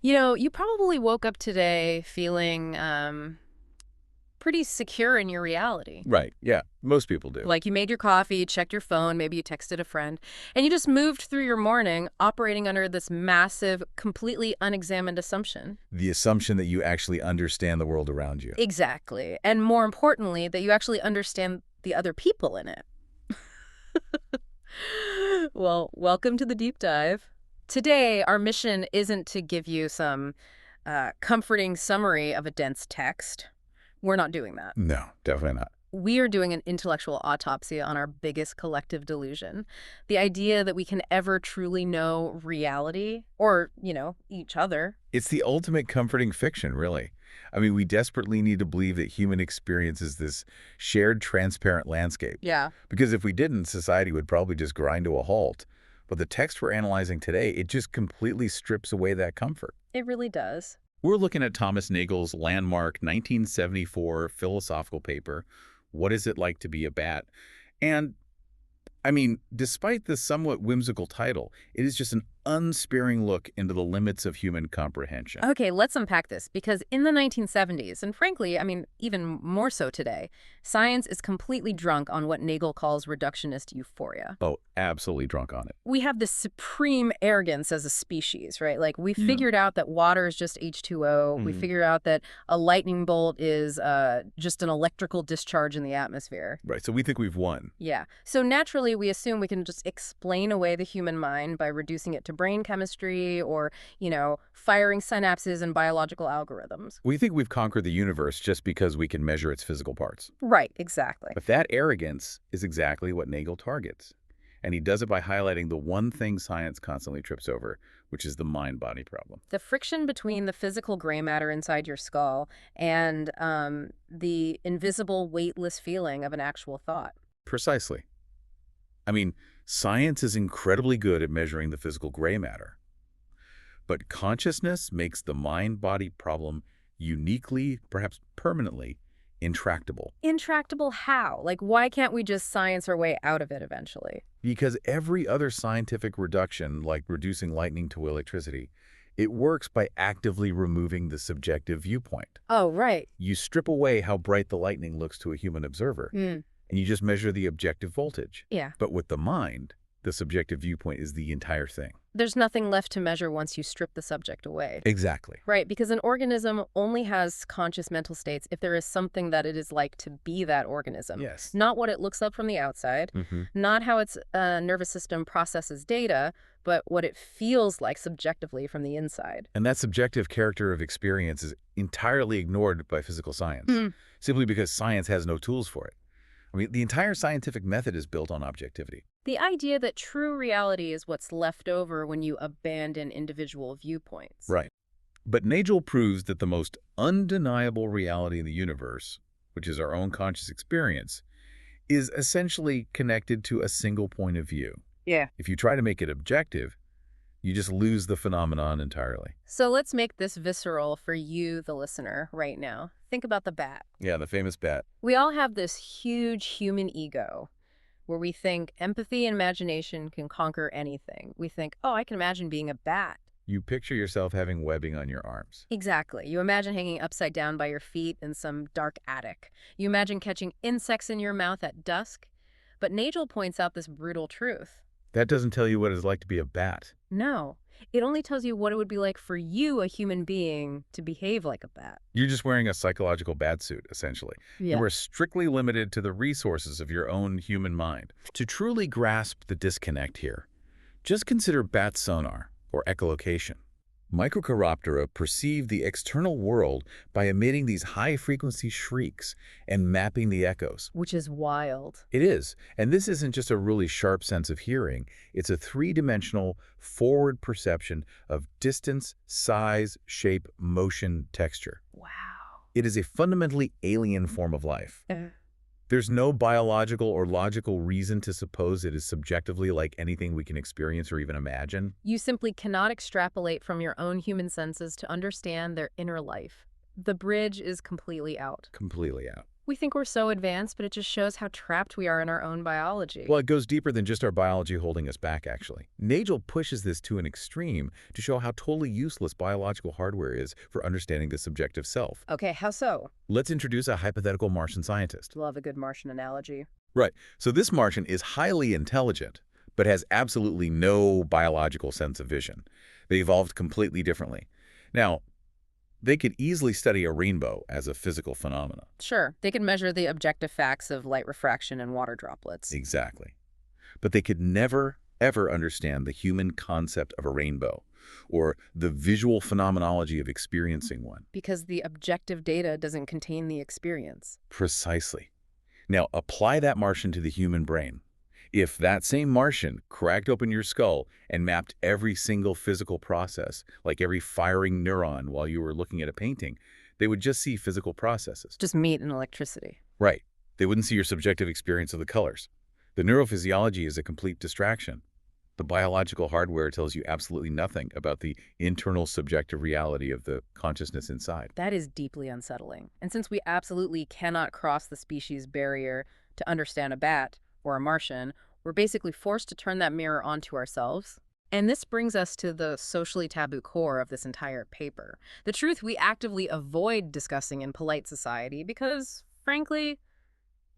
You probably woke up today feeling pretty secure in your reality. Right. Yeah. Most people do. Like you made your coffee, you checked your phone, maybe you texted a friend, and you just moved through your morning operating under this massive, completely unexamined assumption. The assumption that you actually understand the world around you. Exactly. And more importantly, that you actually understand the other people in it. Well, welcome to the deep dive. Today, our mission isn't to give you some comforting summary of a dense text. We're not doing that. No, definitely not. We are doing an intellectual autopsy on our biggest collective delusion. The idea that we can ever truly know reality or, each other. It's the ultimate comforting fiction, really. I mean, we desperately need to believe that human experience is this shared, transparent landscape. Yeah. Because if we didn't, society would probably just grind to a halt. But the text we're analyzing today, it just completely strips away that comfort. It really does. We're looking at Thomas Nagel's landmark 1974 philosophical paper, What Is It Like to Be a Bat? And, I mean, despite the somewhat whimsical title, it is just an unsparing look into the limits of human comprehension. Okay, let's unpack this, because in the 1970s, and frankly, even more so today, science is completely drunk on what Nagel calls reductionist euphoria. Oh, absolutely drunk on it. We have this supreme arrogance as a species, right? Like, we figured out that water is just H2O. We figured out that a lightning bolt is just an electrical discharge in the atmosphere. Right, so we think we've won. Yeah. So naturally, we assume we can just explain away the human mind by reducing it to brain chemistry or, firing synapses and biological algorithms. We think we've conquered the universe just because we can measure its physical parts. Right, exactly. But that arrogance is exactly what Nagel targets. And he does it by highlighting the one thing science constantly trips over, which is the mind-body problem. The friction between the physical gray matter inside your skull and the invisible, weightless feeling of an actual thought. Precisely. I mean, science is incredibly good at measuring the physical gray matter. But consciousness makes the mind-body problem uniquely, perhaps permanently, intractable. Intractable how? Like, why can't we just science our way out of it eventually? Because every other scientific reduction, like reducing lightning to electricity, it works by actively removing the subjective viewpoint. Oh, right. You strip away how bright the lightning looks to a human observer, and you just measure the objective voltage. Yeah. But with the mind, the subjective viewpoint is the entire thing. There's nothing left to measure once you strip the subject away. Exactly. Right, because an organism only has conscious mental states if there is something that it is like to be that organism. Yes. Not what it looks like from the outside, not how its nervous system processes data, but what it feels like subjectively from the inside. And that subjective character of experience is entirely ignored by physical science, simply because science has no tools for it. I mean, the entire scientific method is built on objectivity. The idea that true reality is what's left over when you abandon individual viewpoints. Right. But Nagel proves that the most undeniable reality in the universe, which is our own conscious experience, is essentially connected to a single point of view. Yeah. If you try to make it objective, you just lose the phenomenon entirely. So let's make this visceral for you, the listener, right now. Think about the bat. Yeah, the famous bat. We all have this huge human ego where we think empathy and imagination can conquer anything. We think, oh, I can imagine being a bat. You picture yourself having webbing on your arms. Exactly. You imagine hanging upside down by your feet in some dark attic. You imagine catching insects in your mouth at dusk. But Nagel points out this brutal truth. That doesn't tell you what it's like to be a bat. No. It only tells you what it would be like for you, a human being, to behave like a bat. You're just wearing a psychological bat suit, essentially. Yeah. You are strictly limited to the resources of your own human mind. To truly grasp the disconnect here, just consider bat sonar, or echolocation. Microchiroptera perceive the external world by emitting these high-frequency shrieks and mapping the echoes. Which is wild. It is. And this isn't just a really sharp sense of hearing. It's a three-dimensional, forward perception of distance, size, shape, motion, texture. Wow. It is a fundamentally alien form of life. There's no biological or logical reason to suppose it is subjectively like anything we can experience or even imagine. You simply cannot extrapolate from your own human senses to understand their inner life. The bridge is completely out. Completely out. We think we're so advanced, but it just shows how trapped we are in our own biology. Well, it goes deeper than just our biology holding us back, actually. Nagel pushes this to an extreme to show how totally useless biological hardware is for understanding the subjective self. Okay, how so? Let's introduce a hypothetical Martian scientist. Love a good Martian analogy. Right. So this Martian is highly intelligent, but has absolutely no biological sense of vision. They evolved completely differently. Now, they could easily study a rainbow as a physical phenomenon. Sure, they can measure the objective facts of light refraction and water droplets. Exactly. But they could never, ever understand the human concept of a rainbow or the visual phenomenology of experiencing one. Because the objective data doesn't contain the experience. Precisely. Now, apply that Martian to the human brain. If that same Martian cracked open your skull and mapped every single physical process, like every firing neuron while you were looking at a painting, they would just see physical processes. Just meat and electricity. Right. They wouldn't see your subjective experience of the colors. The neurophysiology is a complete distraction. The biological hardware tells you absolutely nothing about the internal subjective reality of the consciousness inside. That is deeply unsettling. And since we absolutely cannot cross the species barrier to understand a bat or a Martian, we're basically forced to turn that mirror onto ourselves. And this brings us to the socially taboo core of this entire paper. The truth we actively avoid discussing in polite society because, frankly,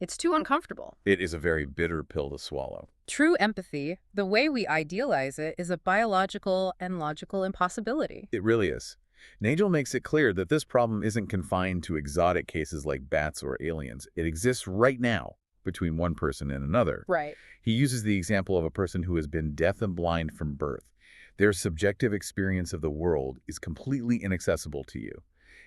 it's too uncomfortable. It is a very bitter pill to swallow. True empathy, the way we idealize it, is a biological and logical impossibility. It really is. Nagel makes it clear that this problem isn't confined to exotic cases like bats or aliens. It exists right now between one person and another. Right. He uses the example of a person who has been deaf and blind from birth. Their subjective experience of the world is completely inaccessible to you,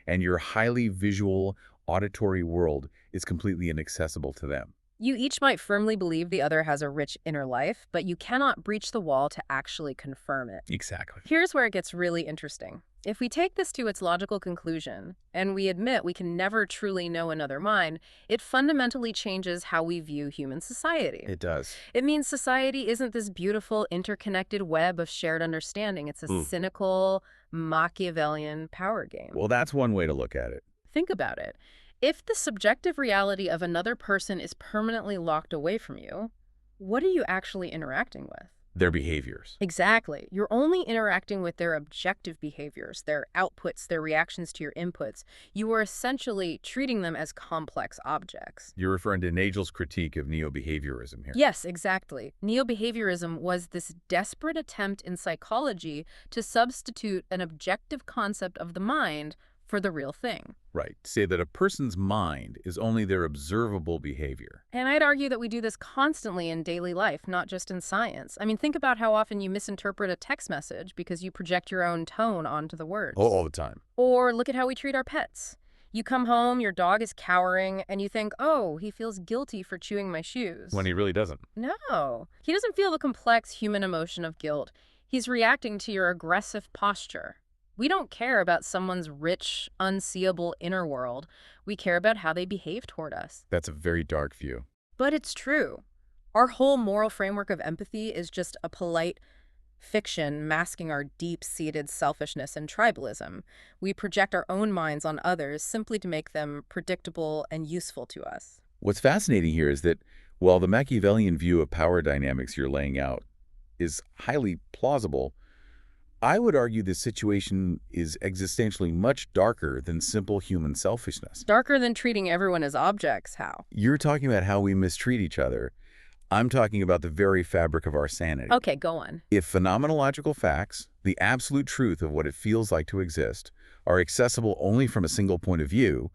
and your highly visual, auditory world is completely inaccessible to them. You each might firmly believe the other has a rich inner life, but you cannot breach the wall to actually confirm it. Exactly. Here's where it gets really interesting. If we take this to its logical conclusion, and we admit we can never truly know another mind, it fundamentally changes how we view human society. It does. It means society isn't this beautiful, interconnected web of shared understanding. It's a cynical, Machiavellian power game. Well, that's one way to look at it. Think about it. If the subjective reality of another person is permanently locked away from you, what are you actually interacting with? Their behaviors. Exactly. You're only interacting with their objective behaviors, their outputs, their reactions to your inputs. You are essentially treating them as complex objects. You're referring to Nagel's critique of neo-behaviorism here. Yes, exactly. Neo-behaviorism was this desperate attempt in psychology to substitute an objective concept of the mind for the real thing. Right. Say that a person's mind is only their observable behavior. And I'd argue that we do this constantly in daily life, not just in science. I mean, think about how often you misinterpret a text message because you project your own tone onto the words. Oh, all the time. Or look at how we treat our pets. You come home, your dog is cowering, and you think, oh, he feels guilty for chewing my shoes. When he really doesn't. No. He doesn't feel the complex human emotion of guilt. He's reacting to your aggressive posture. We don't care about someone's rich, unseeable inner world. We care about how they behave toward us. That's a very dark view. But it's true. Our whole moral framework of empathy is just a polite fiction masking our deep-seated selfishness and tribalism. We project our own minds on others simply to make them predictable and useful to us. What's fascinating here is that while the Machiavellian view of power dynamics you're laying out is highly plausible, I would argue this situation is existentially much darker than simple human selfishness. Darker than treating everyone as objects, how? You're talking about how we mistreat each other. I'm talking about the very fabric of our sanity. Okay, go on. If phenomenological facts, the absolute truth of what it feels like to exist, are accessible only from a single point of view,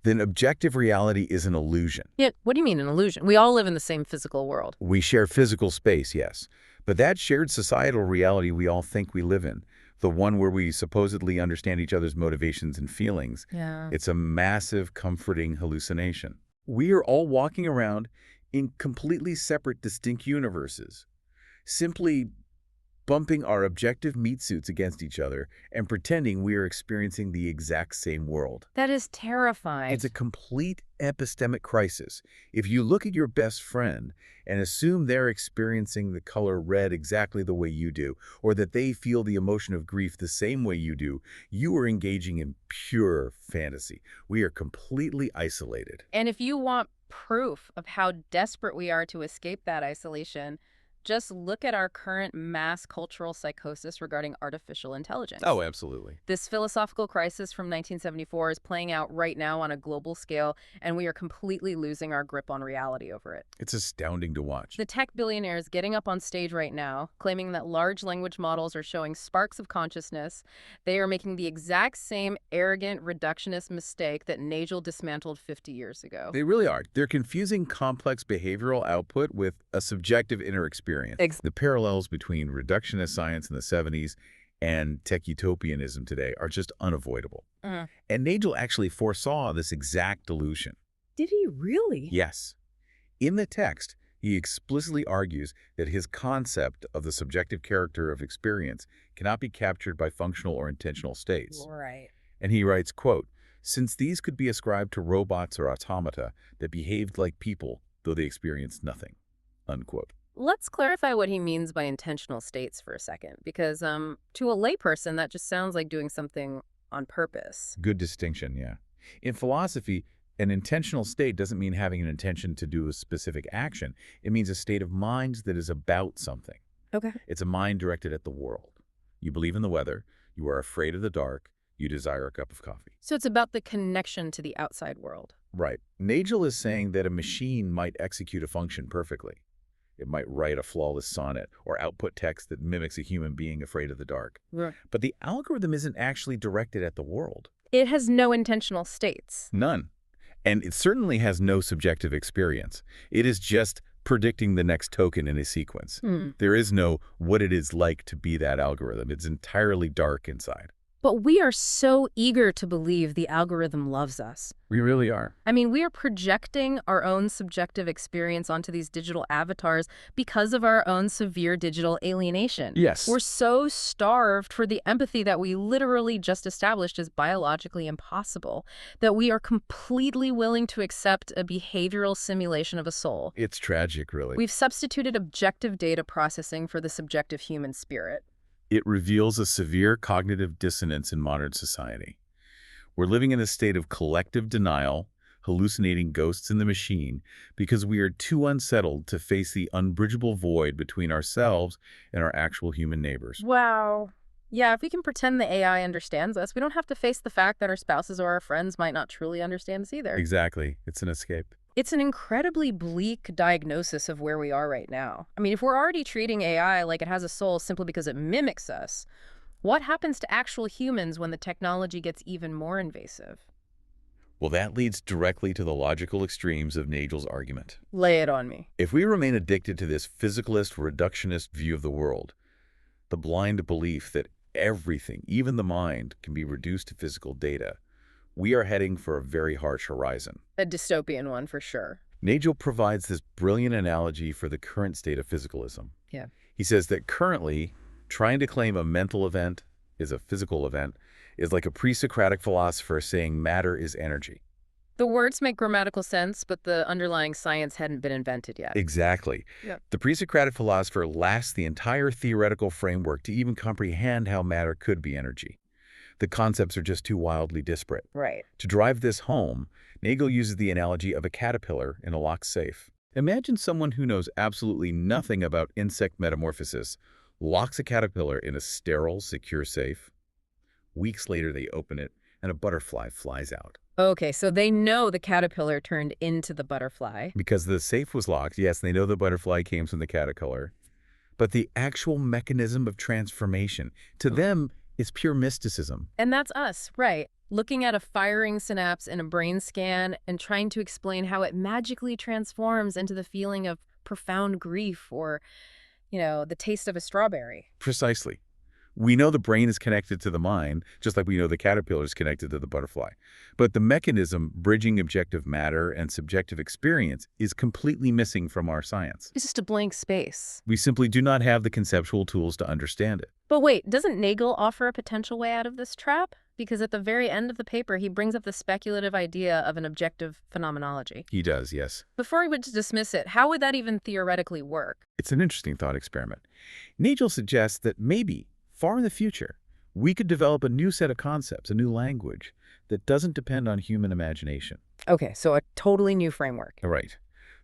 then objective reality is an illusion. Yeah, what do you mean an illusion? We all live in the same physical world. We share physical space, yes. But that shared societal reality we all think we live in, the one where we supposedly understand each other's motivations and feelings, it's a massive, comforting hallucination. We are all walking around in completely separate, distinct universes, simply bumping our objective meat suits against each other and pretending we are experiencing the exact same world. That is terrifying. It's a complete epistemic crisis. If you look at your best friend and assume they're experiencing the color red exactly the way you do, or that they feel the emotion of grief the same way you do, you are engaging in pure fantasy. We are completely isolated. And if you want proof of how desperate we are to escape that isolation, just look at our current mass cultural psychosis regarding artificial intelligence. Oh, absolutely. This philosophical crisis from 1974 is playing out right now on a global scale, and we are completely losing our grip on reality over it. It's astounding to watch. The tech billionaires getting up on stage right now, claiming that large language models are showing sparks of consciousness, they are making the exact same arrogant, reductionist mistake that Nagel dismantled 50 years ago. They really are. They're confusing complex behavioral output with a subjective inner experience. The parallels between reductionist science in the 70s and tech utopianism today are just unavoidable. And Nagel actually foresaw this exact delusion. Did he really? Yes. In the text, he explicitly argues that his concept of the subjective character of experience cannot be captured by functional or intentional states. Right. And he writes, quote, "Since these could be ascribed to robots or automata that behaved like people, though they experienced nothing," unquote. Let's clarify what he means by intentional states for a second, because to a layperson, that just sounds like doing something on purpose. Good distinction, yeah. In philosophy, an intentional state doesn't mean having an intention to do a specific action. It means a state of mind that is about something. Okay. It's a mind directed at the world. You believe in the weather, you are afraid of the dark, you desire a cup of coffee. So it's about the connection to the outside world. Right. Nagel is saying that a machine might execute a function perfectly. It might write a flawless sonnet or output text that mimics a human being afraid of the dark. Right. But the algorithm isn't actually directed at the world. It has no intentional states. None. And it certainly has no subjective experience. It is just predicting the next token in a sequence. There is no what it is like to be that algorithm. It's entirely dark inside. But we are so eager to believe the algorithm loves us. We really are. I mean, we are projecting our own subjective experience onto these digital avatars because of our own severe digital alienation. Yes. We're so starved for the empathy that we literally just established is biologically impossible that we are completely willing to accept a behavioral simulation of a soul. It's tragic, really. We've substituted objective data processing for the subjective human spirit. It reveals a severe cognitive dissonance in modern society. We're living in a state of collective denial, hallucinating ghosts in the machine, because we are too unsettled to face the unbridgeable void between ourselves and our actual human neighbors. Wow. Yeah, if we can pretend the AI understands us, we don't have to face the fact that our spouses or our friends might not truly understand us either. Exactly. It's an escape. It's an incredibly bleak diagnosis of where we are right now. I mean, if we're already treating AI like it has a soul simply because it mimics us, what happens to actual humans when the technology gets even more invasive? Well, that leads directly to the logical extremes of Nagel's argument. Lay it on me. If we remain addicted to this physicalist, reductionist view of the world, the blind belief that everything, even the mind, can be reduced to physical data, we are heading for a very harsh horizon. A dystopian one, for sure. Nagel provides this brilliant analogy for the current state of physicalism. Yeah. He says that currently, trying to claim a mental event is a physical event is like a pre-Socratic philosopher saying matter is energy. The words make grammatical sense, but the underlying science hadn't been invented yet. Exactly. Yep. The pre-Socratic philosopher lacks the entire theoretical framework to even comprehend how matter could be energy. The concepts are just too wildly disparate. Right. To drive this home, Nagel uses the analogy of a caterpillar in a locked safe. Imagine someone who knows absolutely nothing about insect metamorphosis locks a caterpillar in a sterile, secure safe. Weeks later, they open it, and a butterfly flies out. Okay, so they know the caterpillar turned into the butterfly. Because the safe was locked, yes, they know the butterfly came from the caterpillar. But the actual mechanism of transformation, to them, is pure mysticism. And that's us, right? Looking at a firing synapse in a brain scan and trying to explain how it magically transforms into the feeling of profound grief or, the taste of a strawberry. Precisely. We know the brain is connected to the mind, just like we know the caterpillar is connected to the butterfly. But the mechanism bridging objective matter and subjective experience is completely missing from our science. It's just a blank space. We simply do not have the conceptual tools to understand it. But wait, doesn't Nagel offer a potential way out of this trap? Because at the very end of the paper, he brings up the speculative idea of an objective phenomenology. He does, yes. Before we would dismiss it, how would that even theoretically work? It's an interesting thought experiment. Nagel suggests that maybe, far in the future, we could develop a new set of concepts, a new language, that doesn't depend on human imagination. Okay, so a totally new framework. Right.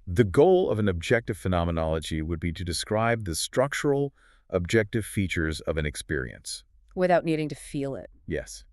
The goal of an objective phenomenology would be to describe the structural, objective features of an experience. Without needing to feel it. Yes.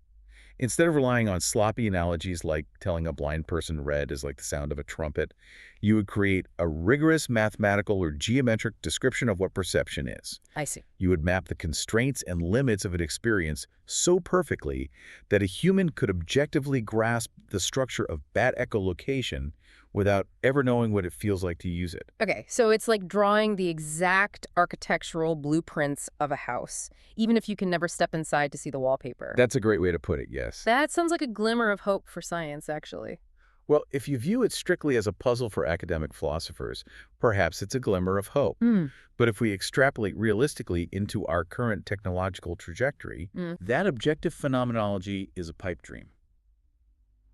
Instead of relying on sloppy analogies like telling a blind person red is like the sound of a trumpet, you would create a rigorous mathematical or geometric description of what perception is. I see. You would map the constraints and limits of an experience so perfectly that a human could objectively grasp the structure of bat echolocation without ever knowing what it feels like to use it. Okay, so it's like drawing the exact architectural blueprints of a house, even if you can never step inside to see the wallpaper. That's a great way to put it, yes. That sounds like a glimmer of hope for science, actually. Well, if you view it strictly as a puzzle for academic philosophers, perhaps it's a glimmer of hope. Mm. But if we extrapolate realistically into our current technological trajectory, that objective phenomenology is a pipe dream.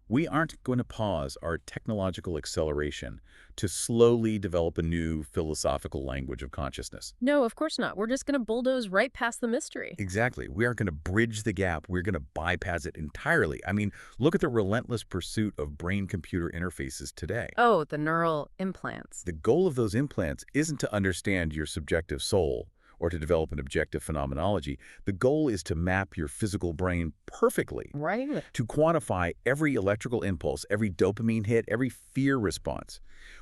We aren't going to pause our technological acceleration to slowly develop a new philosophical language of consciousness. No, of course not. We're just going to bulldoze right past the mystery. Exactly. We aren't going to bridge the gap. We're going to bypass it entirely. I mean, look at the relentless pursuit of brain-computer interfaces today. Oh, the neural implants. The goal of those implants isn't to understand your subjective soul or to develop an objective phenomenology. The goal is to map your physical brain perfectly, Right? to quantify every electrical impulse, every dopamine hit, every fear response.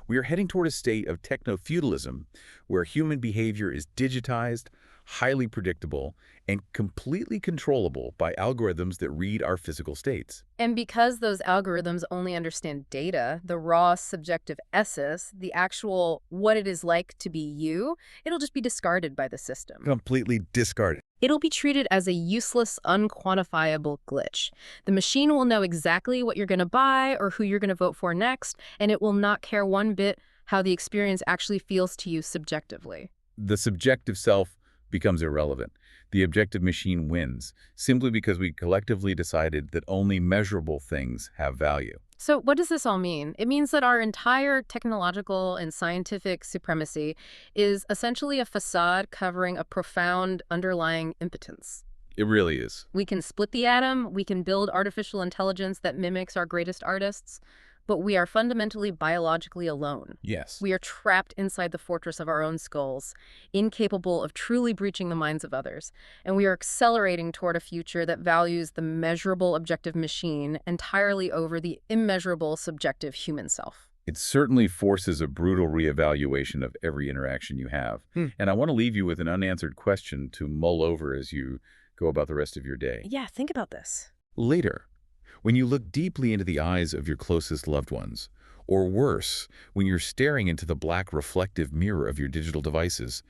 We are heading toward a state of techno-feudalism where human behavior is digitized, highly predictable, and completely controllable by algorithms that read our physical states. And because those algorithms only understand data, the raw subjective essence, the actual what it is like to be you, it'll just be discarded by the system. Completely discarded. It'll be treated as a useless, unquantifiable glitch. The machine will know exactly what you're going to buy or who you're going to vote for next, and it will not care one bit how the experience actually feels to you subjectively. The subjective self becomes irrelevant. The objective machine wins, simply because we collectively decided that only measurable things have value. So what does this all mean? It means that our entire technological and scientific supremacy is essentially a facade covering a profound underlying impotence. It really is. We can split the atom, we can build artificial intelligence that mimics our greatest artists, but we are fundamentally biologically alone. Yes. We are trapped inside the fortress of our own skulls, incapable of truly breaching the minds of others, and we are accelerating toward a future that values the measurable objective machine entirely over the immeasurable subjective human self. It certainly forces a brutal reevaluation of every interaction you have. And I want to leave you with an unanswered question to mull over as you go about the rest of your day. Yeah, think about this. Later, when you look deeply into the eyes of your closest loved ones, or worse, when you're staring into the black reflective mirror of your digital devices,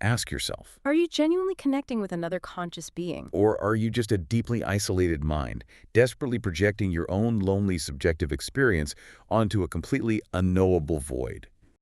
ask yourself, Are you genuinely connecting with another conscious being? or are you just a deeply isolated mind, desperately projecting your own lonely subjective experience onto a completely unknowable void?